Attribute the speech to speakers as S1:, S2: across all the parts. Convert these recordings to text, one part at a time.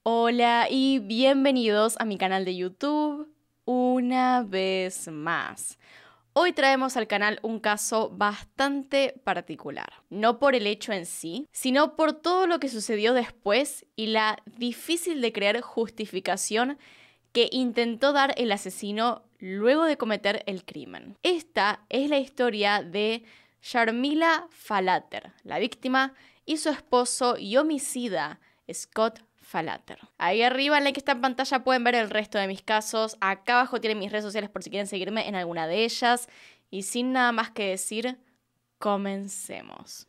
S1: Hola y bienvenidos a mi canal de YouTube una vez más. Hoy traemos al canal un caso bastante particular, no por el hecho en sí, sino por todo lo que sucedió después y la difícil de creer justificación que intentó dar el asesino luego de cometer el crimen. Esta es la historia de Sharmila Falater, la víctima, y su esposo y homicida, Scott Falater. Ahí arriba en la que está en pantalla pueden ver el resto de mis casos. Acá abajo tienen mis redes sociales por si quieren seguirme en alguna de ellas. Y sin nada más que decir, comencemos.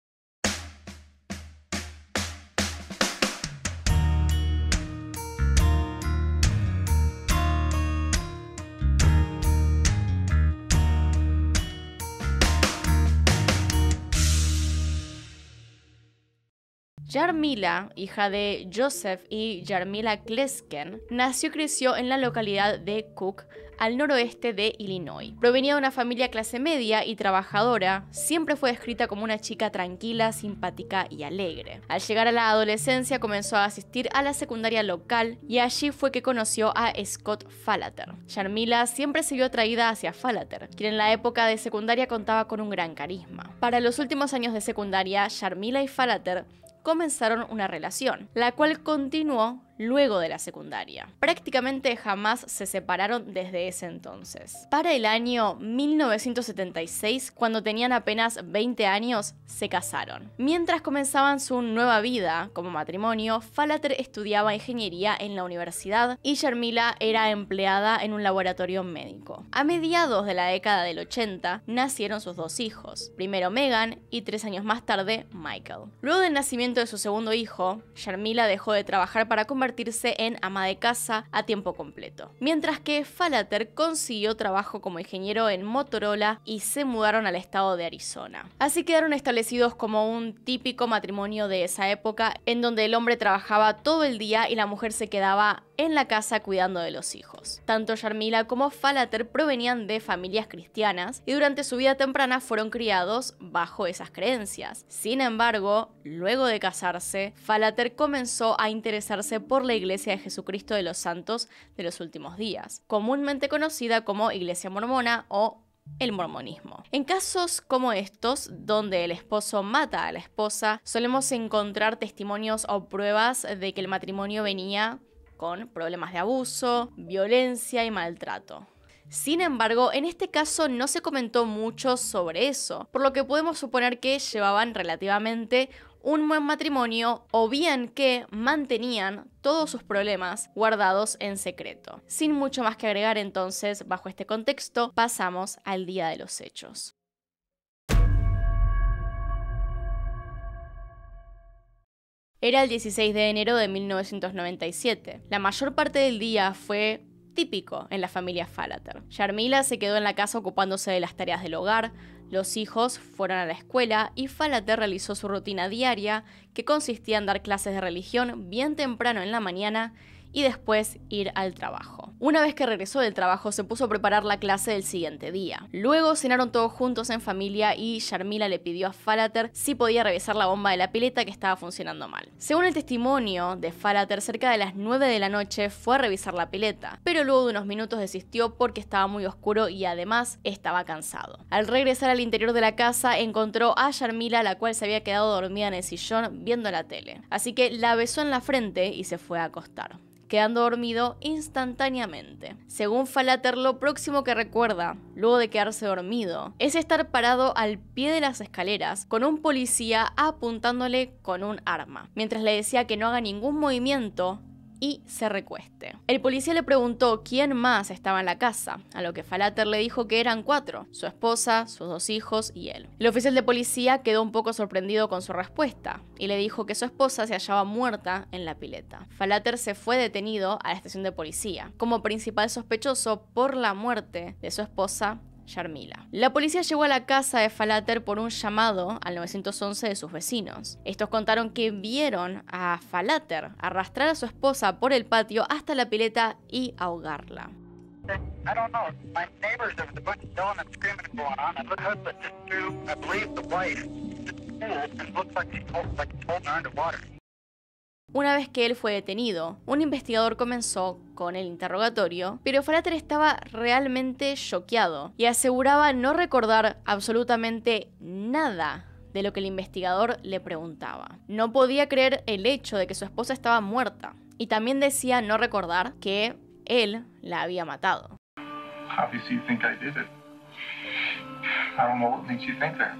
S1: Sharmila, hija de Joseph y Sharmila Klesken, nació y creció en la localidad de Cook, al noroeste de Illinois. Provenía de una familia clase media y trabajadora, siempre fue descrita como una chica tranquila, simpática y alegre. Al llegar a la adolescencia comenzó a asistir a la secundaria local y allí fue que conoció a Scott Falater. Sharmila siempre se vio atraída hacia Falater, quien en la época de secundaria contaba con un gran carisma. Para los últimos años de secundaria, Sharmila y Falater comenzaron una relación, la cual continuó luego de la secundaria. Prácticamente jamás se separaron desde ese entonces. Para el año 1976, cuando tenían apenas 20 años, se casaron. Mientras comenzaban su nueva vida como matrimonio, Falater estudiaba ingeniería en la universidad y Sharmila era empleada en un laboratorio médico. A mediados de la década del 80, nacieron sus dos hijos, primero Megan y 3 años más tarde Michael. Luego del nacimiento de su segundo hijo, Sharmila dejó de trabajar para convertirse en ama de casa a tiempo completo, mientras que Falater consiguió trabajo como ingeniero en Motorola y se mudaron al estado de Arizona. Así quedaron establecidos como un típico matrimonio de esa época, en donde el hombre trabajaba todo el día y la mujer se quedaba en la casa cuidando de los hijos. Tanto Sharmila como Falater provenían de familias cristianas y durante su vida temprana fueron criados bajo esas creencias. Sin embargo, luego de casarse, Falater comenzó a interesarse por la Iglesia de Jesucristo de los Santos de los Últimos Días, comúnmente conocida como Iglesia Mormona o el mormonismo. En casos como estos, donde el esposo mata a la esposa, solemos encontrar testimonios o pruebas de que el matrimonio venía con problemas de abuso, violencia y maltrato. Sin embargo, en este caso no se comentó mucho sobre eso, por lo que podemos suponer que llevaban relativamente un buen matrimonio o bien que mantenían todos sus problemas guardados en secreto. Sin mucho más que agregar entonces, bajo este contexto, pasamos al día de los hechos. Era el 16 de enero de 1997. La mayor parte del día fue típico en la familia Falater. Sharmila se quedó en la casa ocupándose de las tareas del hogar, los hijos fueron a la escuela y Falater realizó su rutina diaria, que consistía en dar clases de religión bien temprano en la mañana y después ir al trabajo. Una vez que regresó del trabajo se puso a preparar la clase del siguiente día. Luego cenaron todos juntos en familia y Sharmila le pidió a Falater si podía revisar la bomba de la pileta que estaba funcionando mal. Según el testimonio de Falater, cerca de las 9 de la noche fue a revisar la pileta, pero luego de unos minutos desistió porque estaba muy oscuro y además estaba cansado. Al regresar al interior de la casa encontró a Sharmila, la cual se había quedado dormida en el sillón viendo la tele. Así que la besó en la frente y se fue a acostar, quedando dormido instantáneamente. Según Falater, lo próximo que recuerda, luego de quedarse dormido, es estar parado al pie de las escaleras con un policía apuntándole con un arma, mientras le decía que no haga ningún movimiento y se recueste. El policía le preguntó quién más estaba en la casa, a lo que Falater le dijo que eran 4, su esposa, sus 2 hijos y él. El oficial de policía quedó un poco sorprendido con su respuesta y le dijo que su esposa se hallaba muerta en la pileta. Falater se fue detenido a la estación de policía como principal sospechoso por la muerte de su esposa Sharmila. La policía llegó a la casa de Falater por un llamado al 911 de sus vecinos. Estos contaron que vieron a Falater arrastrar a su esposa por el patio hasta la pileta y ahogarla.
S2: I don't know. My neighbors, there was a bunch of yelling and screaming going on. And the husband just threw, I believe, the wife into the pool and looked like she's holding her underwater.
S1: Una vez que él fue detenido, un investigador comenzó con el interrogatorio, pero Falater estaba realmente choqueado y aseguraba no recordar absolutamente nada de lo que el investigador le preguntaba. No podía creer el hecho de que su esposa estaba muerta y también decía no recordar que él la había matado.
S3: Obviously you think I did it. I don't know what makes you think that.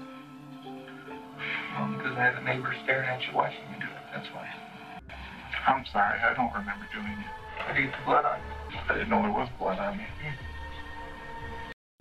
S2: Well, because I had a neighbor staring at you watching me do it, that's why.
S3: I'm sorry, I don't remember doing it.
S2: I didn't get the blood on you.
S3: I didn't know there was blood on me.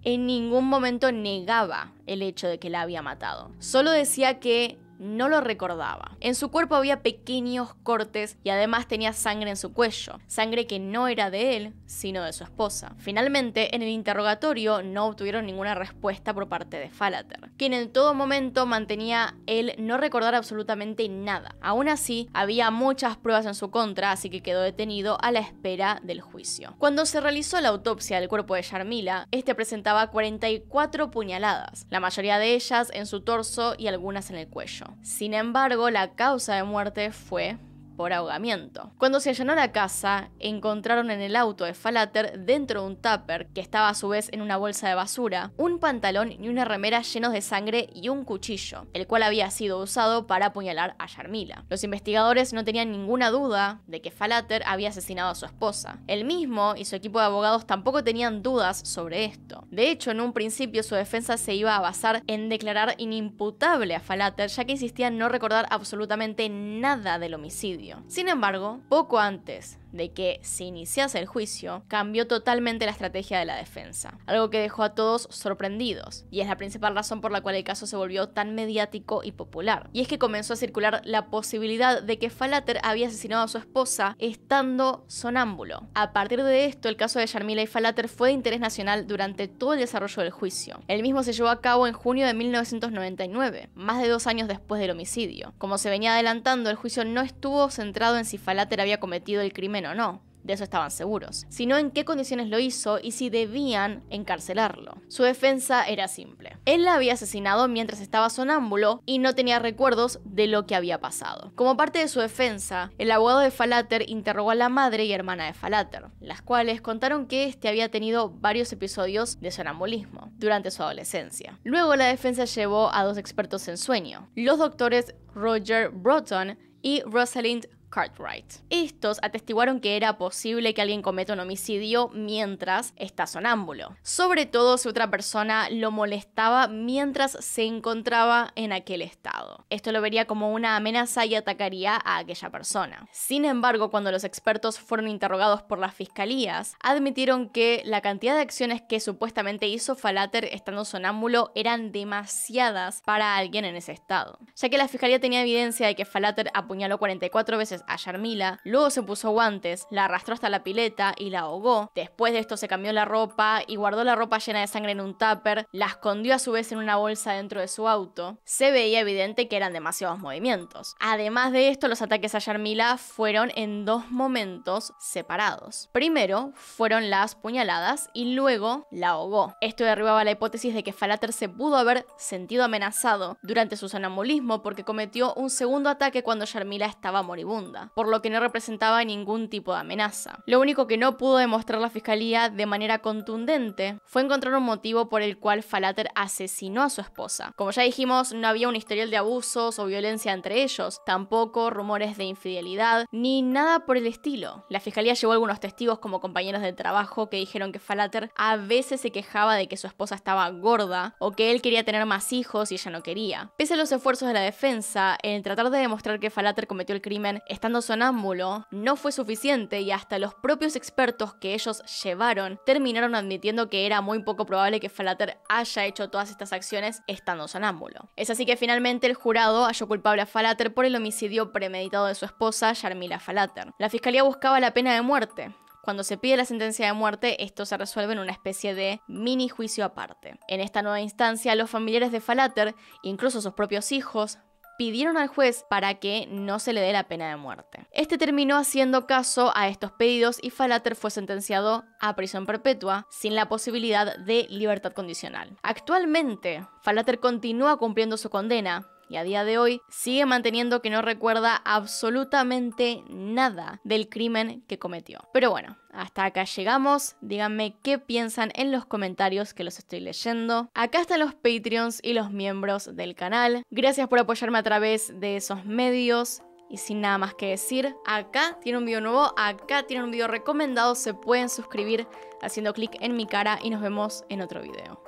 S1: En ningún momento negaba el hecho de que la había matado. Solo decía que no lo recordaba. En su cuerpo había pequeños cortes y además tenía sangre en su cuello, sangre que no era de él, sino de su esposa. Finalmente, en el interrogatorio no obtuvieron ninguna respuesta por parte de Falater, quien en todo momento mantenía el no recordar absolutamente nada. Aún así, había muchas pruebas en su contra, así que quedó detenido a la espera del juicio. Cuando se realizó la autopsia del cuerpo de Sharmila, este presentaba 44 puñaladas, la mayoría de ellas en su torso y algunas en el cuello. Sin embargo, la causa de muerte fue por ahogamiento. Cuando se allanó la casa, encontraron en el auto de Falater, dentro de un tupper, que estaba a su vez en una bolsa de basura, un pantalón y una remera llenos de sangre y un cuchillo, el cual había sido usado para apuñalar a Sharmila. Los investigadores no tenían ninguna duda de que Falater había asesinado a su esposa. Él mismo y su equipo de abogados tampoco tenían dudas sobre esto. De hecho, en un principio su defensa se iba a basar en declarar inimputable a Falater, ya que insistía en no recordar absolutamente nada del homicidio. Sin embargo, poco antes de que se iniciase el juicio, cambió totalmente la estrategia de la defensa, algo que dejó a todos sorprendidos, y es la principal razón por la cual el caso se volvió tan mediático y popular. Y es que comenzó a circular la posibilidad de que Falater había asesinado a su esposa estando sonámbulo. A partir de esto, el caso de Sharmila y Falater fue de interés nacional durante todo el desarrollo del juicio. El mismo se llevó a cabo en junio de 1999, más de 2 años después del homicidio. Como se venía adelantando, el juicio no estuvo centrado en si Falater había cometido el crimen o no, de eso estaban seguros, sino en qué condiciones lo hizo y si debían encarcelarlo. Su defensa era simple. Él la había asesinado mientras estaba sonámbulo y no tenía recuerdos de lo que había pasado. Como parte de su defensa, el abogado de Falater interrogó a la madre y hermana de Falater, las cuales contaron que este había tenido varios episodios de sonambulismo durante su adolescencia. Luego la defensa llevó a 2 expertos en sueño, los doctores Roger Broughton y Rosalind Cartwright. Estos atestiguaron que era posible que alguien cometa un homicidio mientras está sonámbulo, sobre todo si otra persona lo molestaba mientras se encontraba en aquel estado. Esto lo vería como una amenaza y atacaría a aquella persona. Sin embargo, cuando los expertos fueron interrogados por las fiscalías, admitieron que la cantidad de acciones que supuestamente hizo Falater estando sonámbulo eran demasiadas para alguien en ese estado, ya que la fiscalía tenía evidencia de que Falater apuñaló 44 veces a Sharmila, luego se puso guantes, la arrastró hasta la pileta y la ahogó. Después de esto se cambió la ropa y guardó la ropa llena de sangre en un tupper, la escondió a su vez en una bolsa dentro de su auto. Se veía evidente que eran demasiados movimientos. Además de esto, los ataques a Sharmila fueron en 2 momentos separados. Primero fueron las puñaladas y luego la ahogó. Esto derribaba la hipótesis de que Falater se pudo haber sentido amenazado durante su sonambulismo porque cometió un segundo ataque cuando Sharmila estaba moribunda, por lo que no representaba ningún tipo de amenaza. Lo único que no pudo demostrar la fiscalía de manera contundente fue encontrar un motivo por el cual Falater asesinó a su esposa. Como ya dijimos, no había un historial de abusos o violencia entre ellos, tampoco rumores de infidelidad, ni nada por el estilo. La fiscalía llevó algunos testigos como compañeros de trabajo que dijeron que Falater a veces se quejaba de que su esposa estaba gorda o que él quería tener más hijos y ella no quería. Pese a los esfuerzos de la defensa, en tratar de demostrar que Falater cometió el crimen estando sonámbulo, no fue suficiente y hasta los propios expertos que ellos llevaron terminaron admitiendo que era muy poco probable que Falater haya hecho todas estas acciones estando sonámbulo. Es así que finalmente el jurado halló culpable a Falater por el homicidio premeditado de su esposa, Sharmila Falater. La fiscalía buscaba la pena de muerte. Cuando se pide la sentencia de muerte, esto se resuelve en una especie de mini juicio aparte. En esta nueva instancia, los familiares de Falater, incluso sus propios hijos, pidieron al juez para que no se le dé la pena de muerte. Este terminó haciendo caso a estos pedidos y Falater fue sentenciado a prisión perpetua sin la posibilidad de libertad condicional. Actualmente, Falater continúa cumpliendo su condena y a día de hoy sigue manteniendo que no recuerda absolutamente nada del crimen que cometió. Pero bueno, hasta acá llegamos. Díganme qué piensan en los comentarios que los estoy leyendo. Acá están los Patreons y los miembros del canal. Gracias por apoyarme a través de esos medios. Y sin nada más que decir, acá tiene un video nuevo, acá tiene un video recomendado. Se pueden suscribir haciendo clic en mi cara y nos vemos en otro video.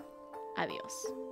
S1: Adiós.